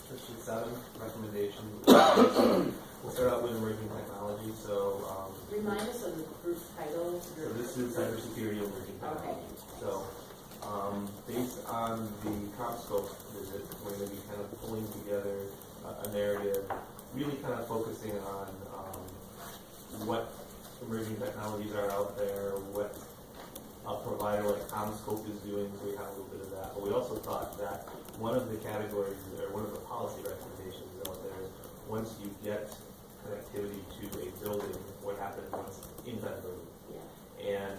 section 7 recommendations. We'll start out with emerging technology. So remind us of the group title. So this is cybersecurity emerging technology. Okay. So based on the CompScope visit, we're going to be kind of pulling together a narrative, really kind of focusing on what emerging technologies are out there, what a provider like CommScope is doing, so we have a little bit of that. But we also thought that one of the categories, or one of the policy recommendations out there is once you get connectivity to a building, what happens once inside the building. Yeah. And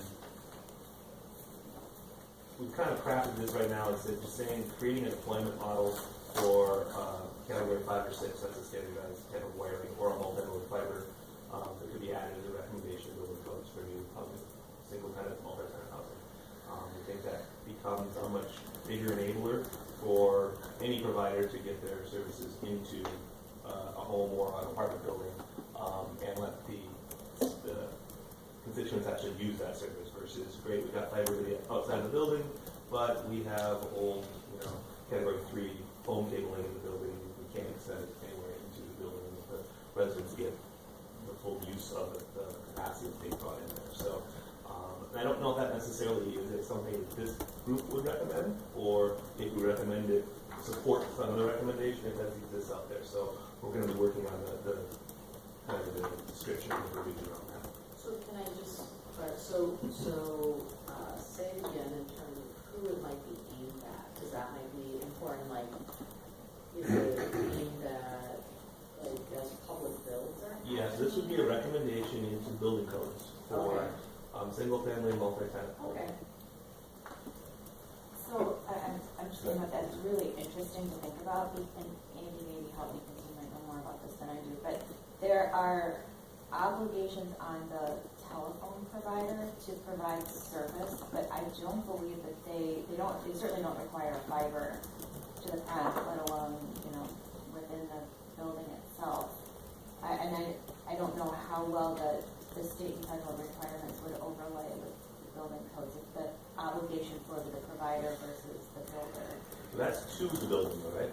we've kind of crafted this right now, it's just saying creating a deployment model for category 5 or 6, that's a standardized kind of wiring, or a multi-mode fiber that could be added as a recommendation to building codes for new housing, single-tenant, multi-tenant housing. We think that becomes a much bigger enabler for any provider to get their services into a home or an apartment building and let the constituents actually use that service versus, great, we've got fiber to the outside of the building, but we have old, category 3 foam cabling in the building, we can't extend it anywhere into the building, the residents get the full use of the capacity that they brought in there. So I don't know if that necessarily is something that this group would recommend, or if we recommend it, support some of the recommendation if that exists out there. So we're going to be working on the kind of the description of the region on that. So can I just say it again in terms of who it might be aimed at, because that might be important. Like, is it aimed at as public builds? Yes, this would be a recommendation into building codes for single-family, multi-tenant. Okay. So I'm just thinking about that. It's really interesting to think about, and Andy maybe help me because you might know more about this than I do. But there are obligations on the telephone provider to provide service, but I don't believe that they certainly don't require fiber to the front, let alone within the building itself. I don't know how well the state and federal requirements would overlay with the building codes, if the obligation for the provider versus the builder. So that's to the building, though, right?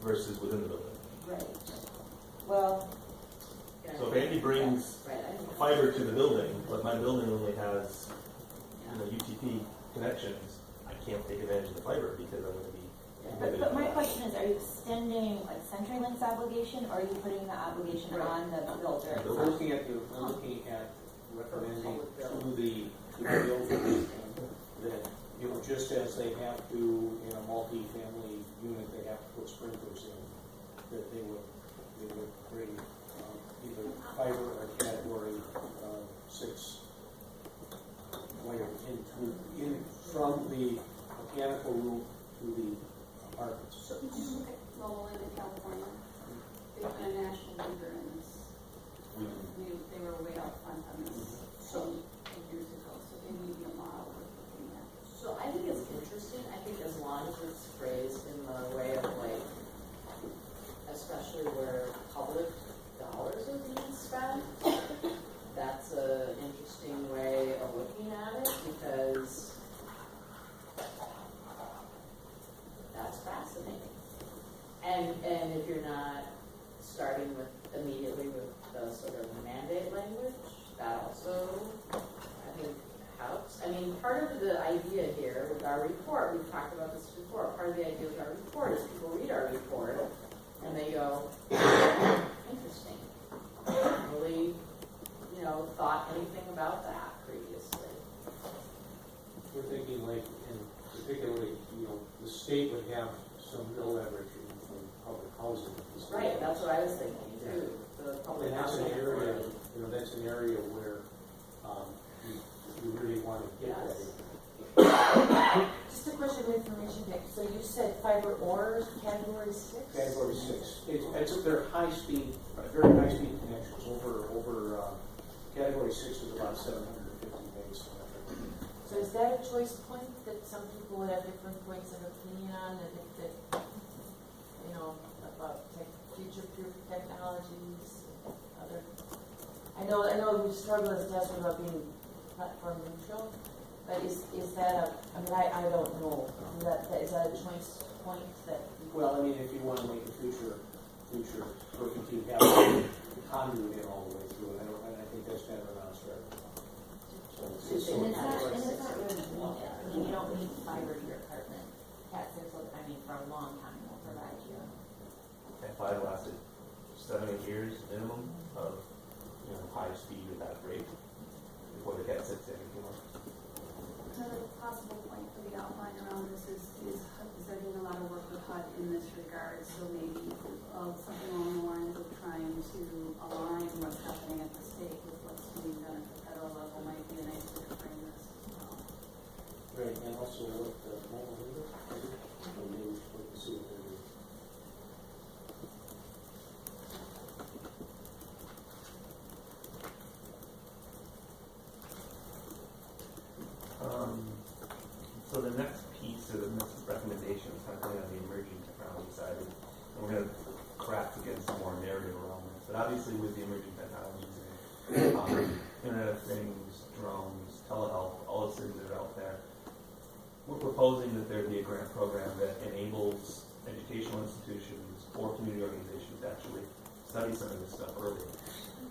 Versus within the building. Right. Well. So if Andy brings fiber to the building, but my building only has UTP connections, I can't take advantage of the fiber because I'm going to be. But my question is, are you extending like CenturyLink's obligation, or are you putting the obligation on the builder? We're looking at recommending to the builders that just as they have to in a multi-family unit, they have to put sprinklers in, that they would bring either fiber or category 6 wire in from the mechanical room to the apartments. So did you look at Lowell in California? They've been a national leader in this. They were way out front on this years ago, so they may be a model we're looking at. So I think it's interesting. I think as long as it's phrased in the way of especially where public dollars are being spent, that's an interesting way of looking at it, because that's fascinating. And if you're not starting with immediately with the sort of mandate language, that also I think helps. I mean, part of the idea here with our report, we've talked about this before, part of the idea with our report is people read our report and they go, interesting. I haven't really, thought anything about that previously. We're thinking and particularly, the state would have some real leverage from public housing. Right, that's what I was thinking too. The public And that's housing an area, authority. that's an area where you really want to get Yes. that. Just a question of information, Nick. So you said fiber or category 6? Category 6. They're high speed, very high speed connections. Over category 6 is about 750 megs. So is that a choice point that some people would have different points of opinion on, that about future-proof technologies? I know we struggle as Tess about being platform neutral, but is that I don't know. Is that a choice point that Well, I mean, if you wanna make a future perfect, you have to conduit it all the way through, and I think that's kind of a non-starter. So it's And it's not, sort of- and it's not really needed, I mean, you don't need fiber to your apartment. Cat 6 will, I mean, for a long time will provide you. Cat 5 lasted 7-8 years minimum of, high speed at that rate before the Cat 6 came up. Another possible point for the outline around this is they're doing a lot of work with HUD in this regard, so maybe something along the lines of trying to align what's happening at the state with what's being done at the federal level might be a nice way to frame this. Right, and also what the mobile leader, so maybe we should look to see what they're doing. So the next piece or the next recommendation is kind of coming on the emerging technology side, and we're going to craft against some more narrative around this. But obviously, with the emerging technologies, Internet of Things, drones, telehealth, all those things that are out there, we're proposing that there be a grant program that enables educational institutions or community organizations to actually study some of this stuff early.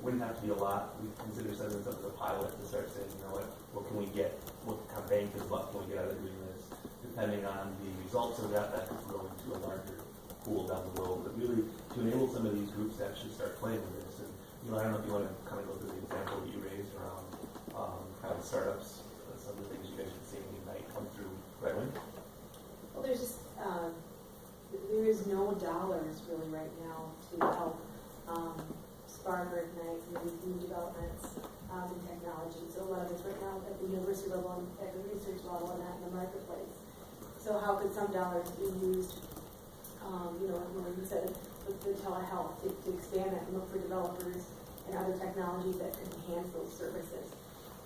Wouldn't have to be a lot. We consider sending something as a pilot to start saying, what can we get? What kind of bang for the buck can we get out of doing this? Depending on the results of that could grow into a larger pool down the road. But really, to enable some of these groups to actually start playing with this. And, I don't know if you want to kind of go through the example that you raised around kind of startups, some of the things you guys are seeing Ignite come through right away. Well, there's just, there is no dollars really right now to help spark or ignite some of these new developments in technology. So a lot of it's right now at the university level and at the research level and not in the marketplace. So how could some dollars be used, you said with the telehealth to expand that and look for developers and other technologies that could enhance those services.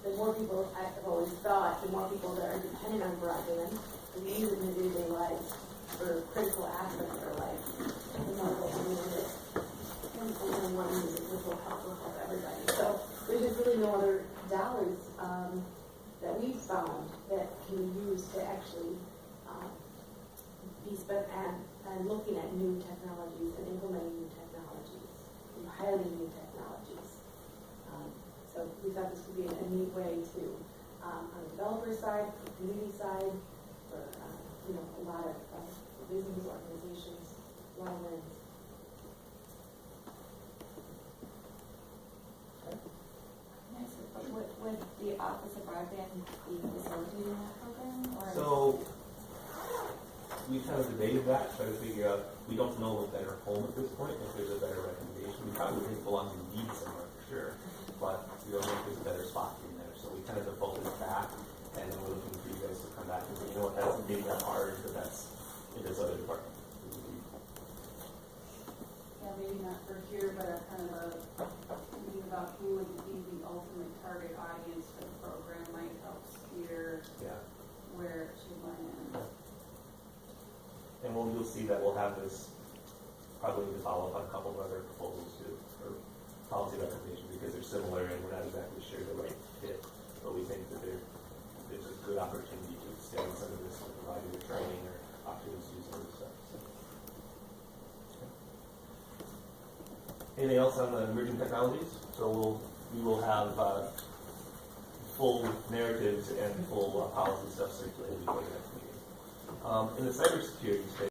The more people, I've always thought, the more people that are dependent on broadband and use it in their day-to-day lives for critical aspects of their life, the more they'll use it. And one music which will help everybody. So there's just really no other dollars that we've found that can be used to actually be spent and looking at new technologies and implementing new technologies and piloting new technologies. So we thought this would be a neat way to, on the developer side, the community side, for a lot of business organizations, win-wins. Would the Office of Broadband be facilitating that program? Or So we kind of debated that, try to figure out, we don't know a better home at this point, if there's a better recommendation. We probably think it belongs in Indeed somewhere for sure, but we don't know if there's a better spot in there. So we kind of defaulted back, and then we're looking for you guys to come back and say, that's maybe not ours, but that's in this other department. Yeah, maybe not for here, but a kind of thinking about who would be the ultimate target audience for the program might help steer where it should land. And you'll see that we'll have this probably to follow up on a couple of other proposals too, or policy recommendations, because they're similar and we're not exactly sure the right fit, but we think that there's a good opportunity to extend some of this to provide either training or opportunities to use some of this stuff. So. Anything else on the emerging technologies? So we will have full narratives and full policy stuff circulated before the next meeting. In the cybersecurity space,